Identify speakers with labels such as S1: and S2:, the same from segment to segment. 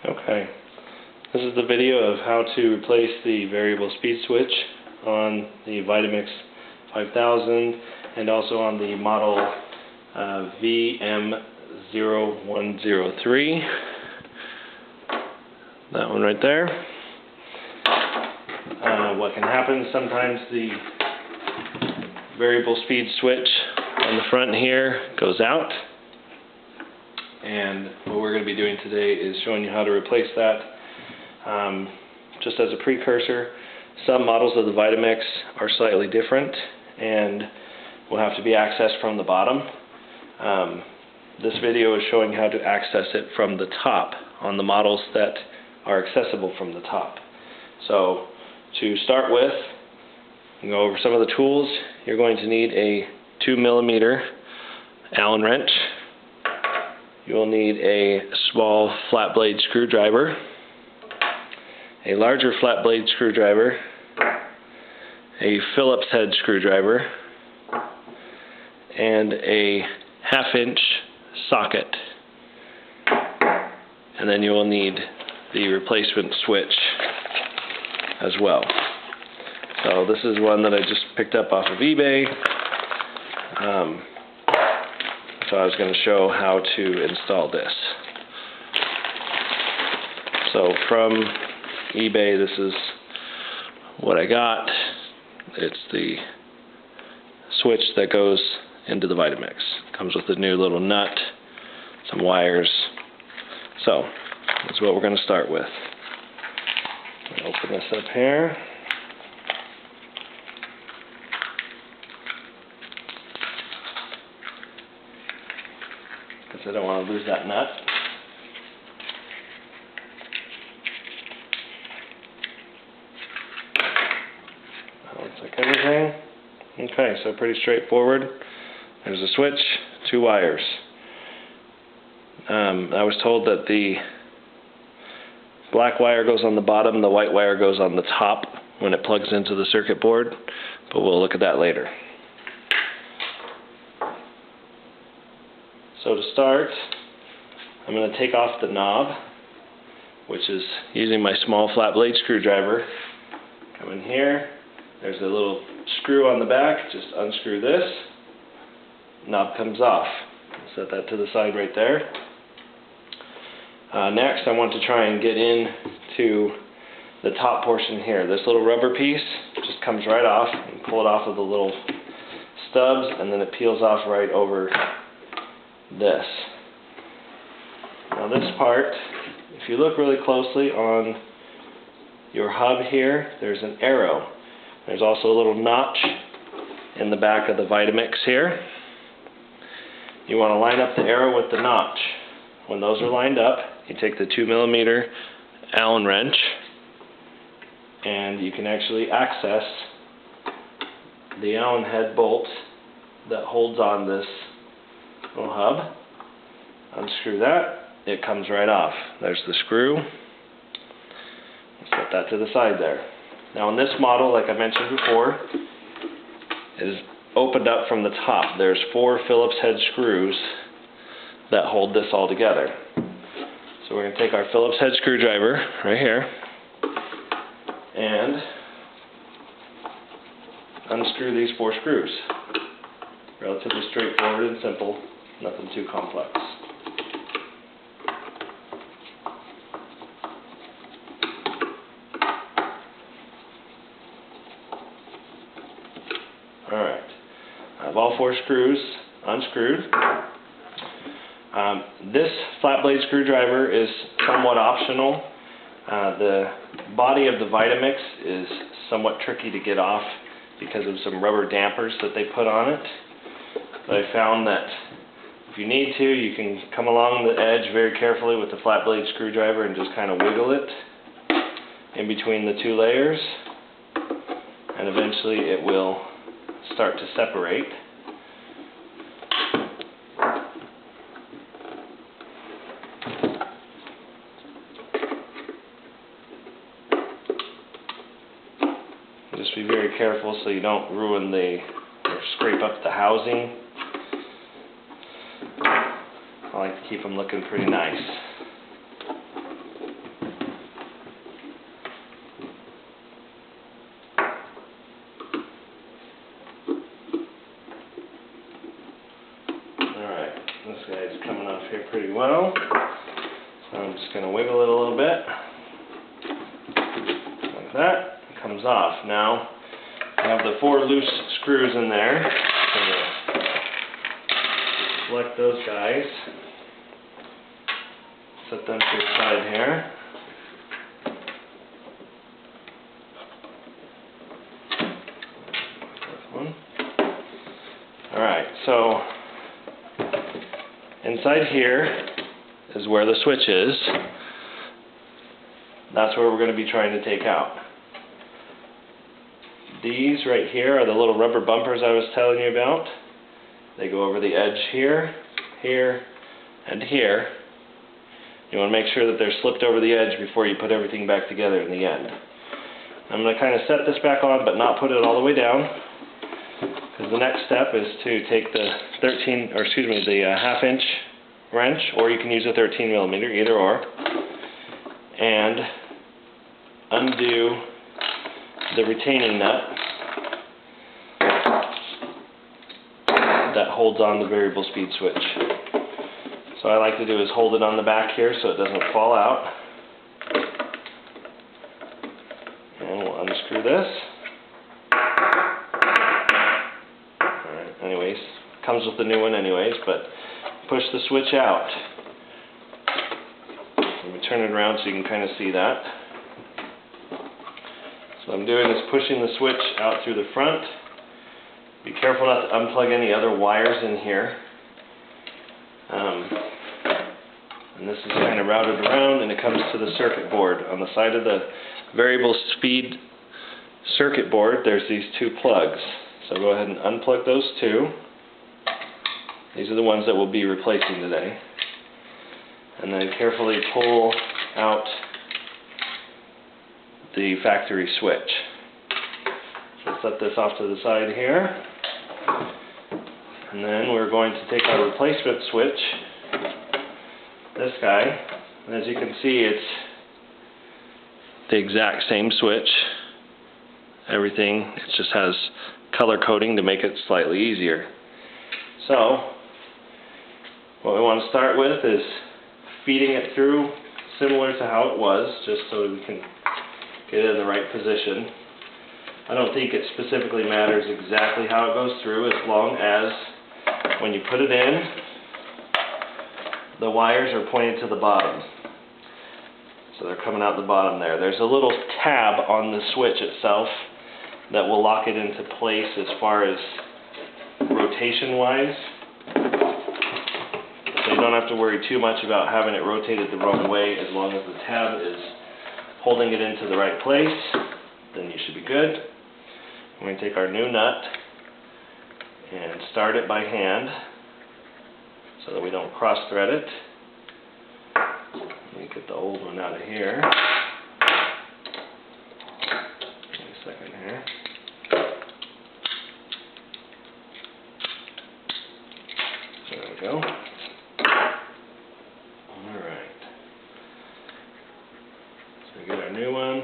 S1: Okay, this is the video of how to replace the variable speed switch on the Vita-mix 5000 and also on the Model VM0103. That one right there. What can happen, sometimes the variable speed switch on the front here goes out, and what we're going to be doing today is showing you how to replace that. Just as a precursor, some models of the Vita-mix are slightly different and will have to be accessed from the bottom. This video is showing how to access it from the top on the models that are accessible from the top. So to start with, we'll go over some of the tools. You're going to need a 2mm Allen wrench. You'll need a small flat blade screwdriver, a larger flat blade screwdriver, a Phillips head screwdriver, and a 1/2" socket. And then you will need the replacement switch as well. So this is one that I just picked up off of eBay. So I was going to show how to install this. So from eBay, this is what I got. It's the switch that goes into the Vita-mix. Comes with a new little nut, some wires. So that's what we're going to start with. Open this up here. Because I don't want to lose that nut. That looks like everything. Okay, so pretty straightforward. There's a switch, 2 wires. I was told that the black wire goes on the bottom, the white wire goes on the top when it plugs into the circuit board, but we'll look at that later. So to start, I'm going to take off the knob, which is using my small flat blade screwdriver. Come in here, there's a little screw on the back, just unscrew this, knob comes off. Set that to the side right there. Next, I want to try and get in to the top portion here. This little rubber piece just comes right off. You pull it off of the little stubs, and then it peels off right over this. Now this part, if you look really closely on your hub here, there's an arrow. There's also a little notch in the back of the Vita-mix here. You want to line up the arrow with the notch. When those are lined up, you take the 2mm Allen wrench and you can actually access the Allen head bolt that holds on this little hub. Unscrew that, it comes right off. There's the screw. Set that to the side there. Now in this model, like I mentioned before, it is opened up from the top. There's 4 Phillips head screws that hold this all together. So we're going to take our Phillips head screwdriver right here and unscrew these 4 screws. Relatively straightforward and simple, nothing too complex. Alright, I have all 4 screws unscrewed. This flat blade screwdriver is somewhat optional. The body of the Vita-mix is somewhat tricky to get off because of some rubber dampers that they put on it. But I found that if you need to, you can come along the edge very carefully with the flat blade screwdriver and just kind of wiggle it in between the 2 layers, and eventually it will start to separate. Just be very careful so you don't ruin or scrape up the housing. I like to keep them looking pretty nice. go. So I'm just going to wiggle it a little bit. Like that. It comes off. Now I have the 4 loose screws in there. So select those guys. Set them to the side here. Alright, so inside here is where the switch is. That's where we're going to be trying to take out. These right here are the little rubber bumpers I was telling you about. They go over the edge here, here, and here. You want to make sure that they're slipped over the edge before you put everything back together in the end. I'm going to kind of set this back on but not put it all the way down. Because the next step is to take the the half-inch wrench, or you can use a 13mm, either or, and undo the retaining nut that holds on the variable speed switch. So what I like to do is hold it on the back here so it doesn't fall out. And we'll unscrew this. Anyways, comes with the new one anyways, but push the switch out. Let me turn it around so you can kind of see that. So what I'm doing is pushing the switch out through the front. Be careful not to unplug any other wires in here. And this is kind of routed around, and it comes to the circuit board. On the side of the variable speed circuit board, there's these 2 plugs. So go ahead and unplug those 2. These are the ones that we'll be replacing today. And then carefully pull out the factory switch. So set this off to the side here. And then we're going to take our replacement switch, this guy, and as you can see it's the exact same switch. Everything, it just has color coding to make it slightly easier. So what we want to start with is feeding it through similar to how it was, just so we can get it in the right position. I don't think it specifically matters exactly how it goes through, as long as when you put it in, the wires are pointed to the bottom. So they're coming out the bottom there. There's a little tab on the switch itself that will lock it into place as far as rotation wise. So you don't have to worry too much about having it rotated the wrong way. As long as the tab is holding it into the right place, then you should be good. We're going to take our new nut and start it by hand so that we don't cross thread it. Let me get the old one out of here. Give me a second here. There we go. Alright. So we get our new one.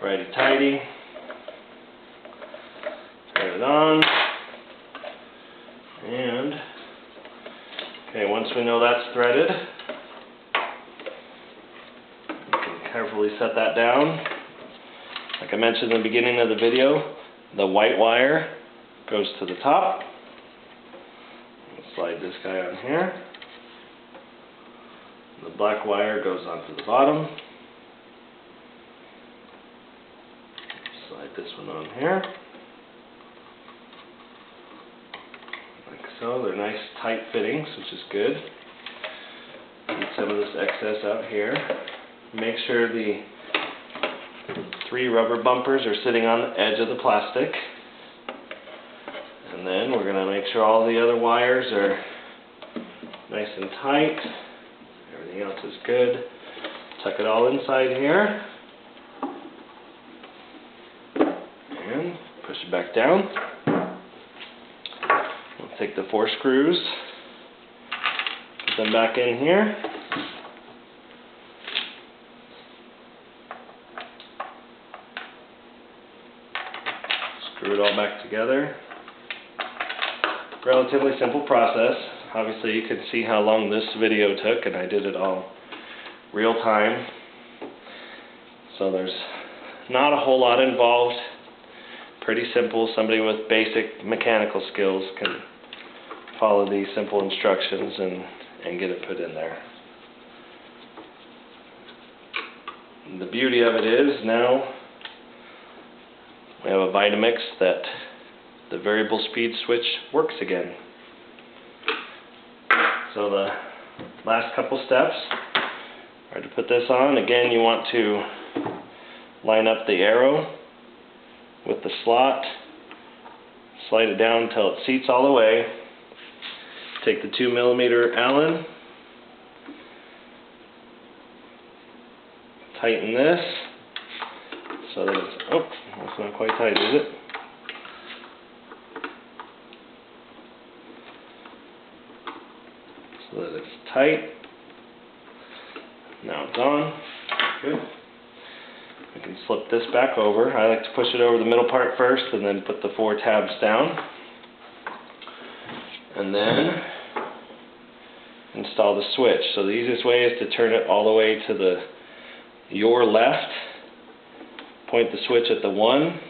S1: Righty tighty. Turn it on. And okay, once we know that's threaded, you can carefully set that down. Like I mentioned in the beginning of the video, the white wire goes to the top. Let's slide this guy on here. The black wire goes onto the bottom. Slide this one on here. Like so. They're nice tight fittings, which is good. Get some of this excess out here. Make sure the 3 rubber bumpers are sitting on the edge of the plastic. And then we're going to make sure all the other wires are nice and tight. Everything else is good. Tuck it all inside here. And push it back down. We'll take the 4 screws, put them back in here. Screw it all back together. Relatively simple process. obviously you can see how long this video took, and I did it all real time. So there's not a whole lot involved. Pretty simple. Somebody with basic mechanical skills can follow these simple instructions and get it put in there. And the beauty of it is now we have a Vita-mix that the variable speed switch works again. So the last couple steps are to put this on. Again, you want to line up the arrow with the slot, slide it down until it seats all the way. Take the 2mm Allen, tighten this so that it's, oh, that's not quite tight, is it? So that it's tight. Now it's on. Good. We can slip this back over. I like to push it over the middle part first and then put the 4 tabs down. And then install the switch. So the easiest way is to turn it all the way to your left. Point the switch at the 1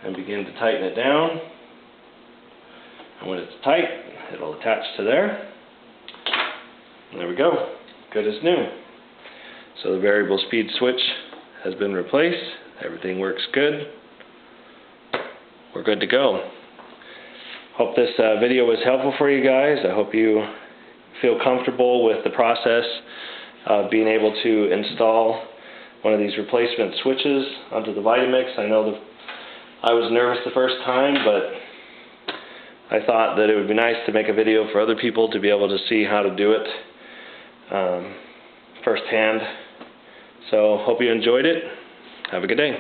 S1: and begin to tighten it down. And when it's tight, it'll attach to there. And there we go. Good as new. So the variable speed switch has been replaced. Everything works good. We're good to go. Hope this video was helpful for you guys. I hope you feel comfortable with the process of being able to install one of these replacement switches onto the Vita-mix. I know that I was nervous the first time, but I thought that it would be nice to make a video for other people to be able to see how to do it firsthand. So hope you enjoyed it. Have a good day.